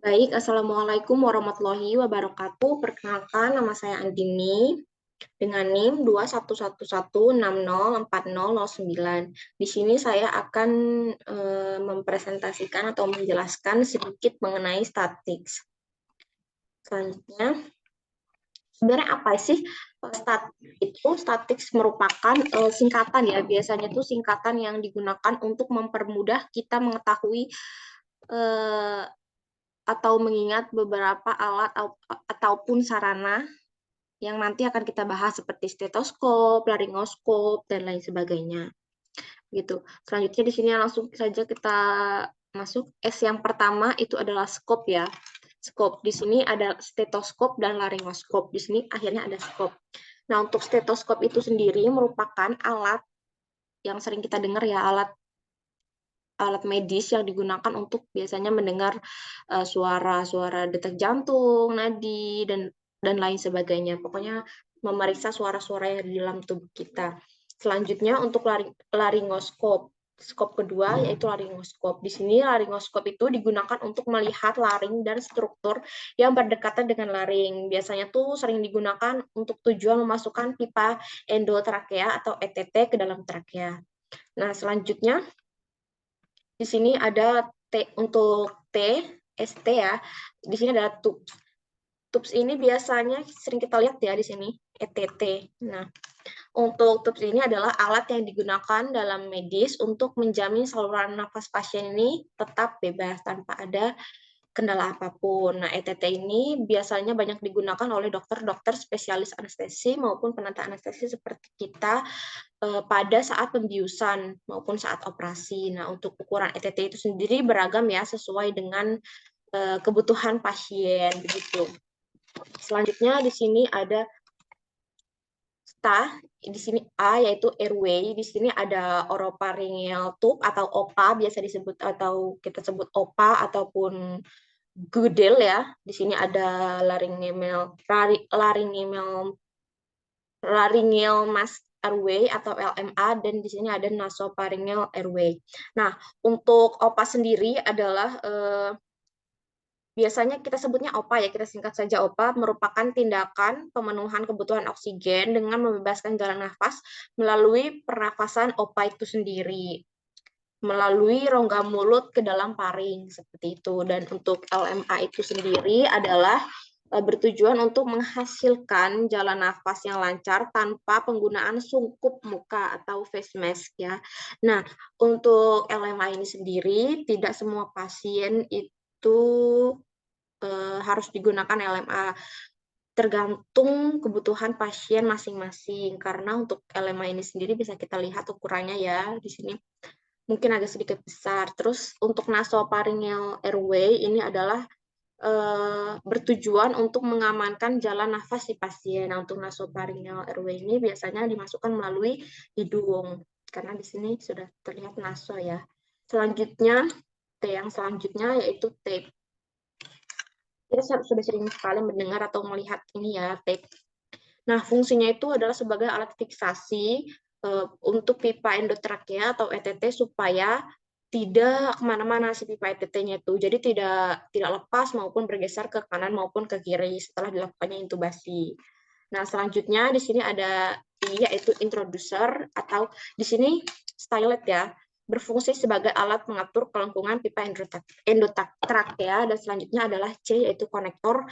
Baik, Assalamualaikum warahmatullahi wabarakatuh. Perkenalkan, nama saya Andini dengan NIM 2111604009. Di sini saya akan mempresentasikan atau menjelaskan sedikit mengenai statik. Selanjutnya, sebenarnya apa sih statik itu? Statik merupakan singkatan ya. Biasanya itu singkatan yang digunakan untuk mempermudah kita mengetahui eh, atau mengingat beberapa alat ataupun sarana yang nanti akan kita bahas seperti stetoskop, laringoskop, dan lain sebagainya. Gitu. Selanjutnya di sini langsung saja kita masuk. Yang pertama itu adalah skop ya. Skop. Di sini ada stetoskop dan laringoskop. Di sini akhirnya ada skop. Nah, untuk stetoskop itu sendiri merupakan alat yang sering kita dengar ya, alat medis yang digunakan untuk biasanya mendengar suara-suara detak jantung, nadi, dan lain sebagainya. Pokoknya memeriksa suara-suara yang di dalam tubuh kita. Selanjutnya untuk laringoskop. Skop kedua yaitu laringoskop. Di sini laringoskop itu digunakan untuk melihat laring dan struktur yang berdekatan dengan laring. Biasanya tuh sering digunakan untuk tujuan memasukkan pipa endotrakea atau ETT ke dalam trakea. Nah, selanjutnya di sini ada untuk ST ya. Di sini ada tubes. Tubes ini biasanya sering kita lihat ya di sini, ETT. Nah, untuk tubes ini adalah alat yang digunakan dalam medis untuk menjamin saluran nafas pasien ini tetap bebas tanpa ada kendala apapun. Nah, ETT ini biasanya banyak digunakan oleh dokter-dokter spesialis anestesi maupun penata anestesi seperti kita pada saat pembiusan maupun saat operasi. Nah, untuk ukuran ETT itu sendiri beragam ya, sesuai dengan kebutuhan pasien begitu. Selanjutnya di sini ada STA, di sini A yaitu airway, di sini ada oropharyngeal tube atau OPA biasa disebut atau kita sebut OPA ataupun Gudel ya. Di sini ada laryngeal mask airway atau LMA, dan di sini ada nasopharyngeal airway. Nah, untuk OPA sendiri adalah biasanya kita sebutnya OPA ya, kita singkat saja OPA, merupakan tindakan pemenuhan kebutuhan oksigen dengan membebaskan jalan nafas melalui pernafasan OPA itu sendiri, melalui rongga mulut ke dalam paring seperti itu. Dan untuk LMA itu sendiri adalah bertujuan untuk menghasilkan jalan nafas yang lancar tanpa penggunaan sungkup muka atau face mask ya. Nah, untuk LMA ini sendiri tidak semua pasien itu harus digunakan LMA, tergantung kebutuhan pasien masing-masing. Karena untuk LMA ini sendiri bisa kita lihat ukurannya ya di sini mungkin agak sedikit besar. Terus untuk nasopharyngeal airway ini adalah bertujuan untuk mengamankan jalan nafas si pasien. Nah, untuk nasopharyngeal airway ini biasanya dimasukkan melalui hidung, karena di sini sudah terlihat naso ya. Selanjutnya, yang selanjutnya yaitu tape. Kita sudah sering sekali mendengar atau melihat ini ya, tape. Nah, fungsinya itu adalah sebagai alat fiksasi untuk pipa endotrakea atau ETT supaya tidak kemana-mana si pipa ETT-nya itu. Jadi tidak lepas maupun bergeser ke kanan maupun ke kiri setelah dilakukannya intubasi. Nah, selanjutnya di sini ada ini yaitu introducer atau di sini stylet ya, berfungsi sebagai alat mengatur kelengkungan pipa endotrakea, dan selanjutnya adalah C yaitu konektor,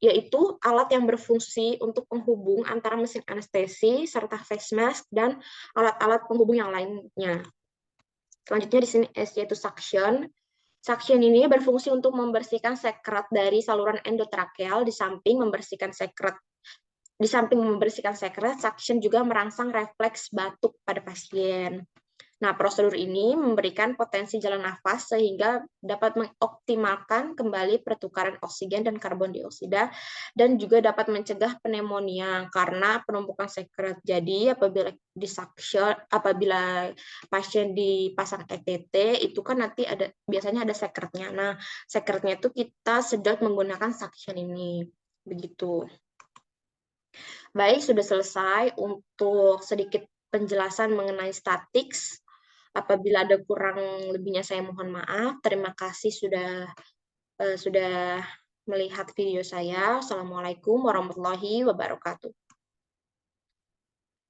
yaitu alat yang berfungsi untuk penghubung antara mesin anestesi serta face mask dan alat-alat penghubung yang lainnya. Selanjutnya di sini S yaitu suction. Suction ini berfungsi untuk membersihkan sekret dari saluran endotrakeal. Di samping membersihkan sekret, suction juga merangsang refleks batuk pada pasien. Nah, prosedur ini memberikan potensi jalan nafas sehingga dapat mengoptimalkan kembali pertukaran oksigen dan karbon dioksida, dan juga dapat mencegah pneumonia karena penumpukan sekret. Jadi apabila pasien dipasang ETT itu kan nanti biasanya ada sekretnya. Nah, sekretnya itu kita sedot menggunakan suction ini. Begitu. Baik, sudah selesai untuk sedikit penjelasan mengenai statik. Apabila ada kurang lebihnya saya mohon maaf. Terima kasih sudah sudah melihat video saya. Assalamualaikum warahmatullahi wabarakatuh.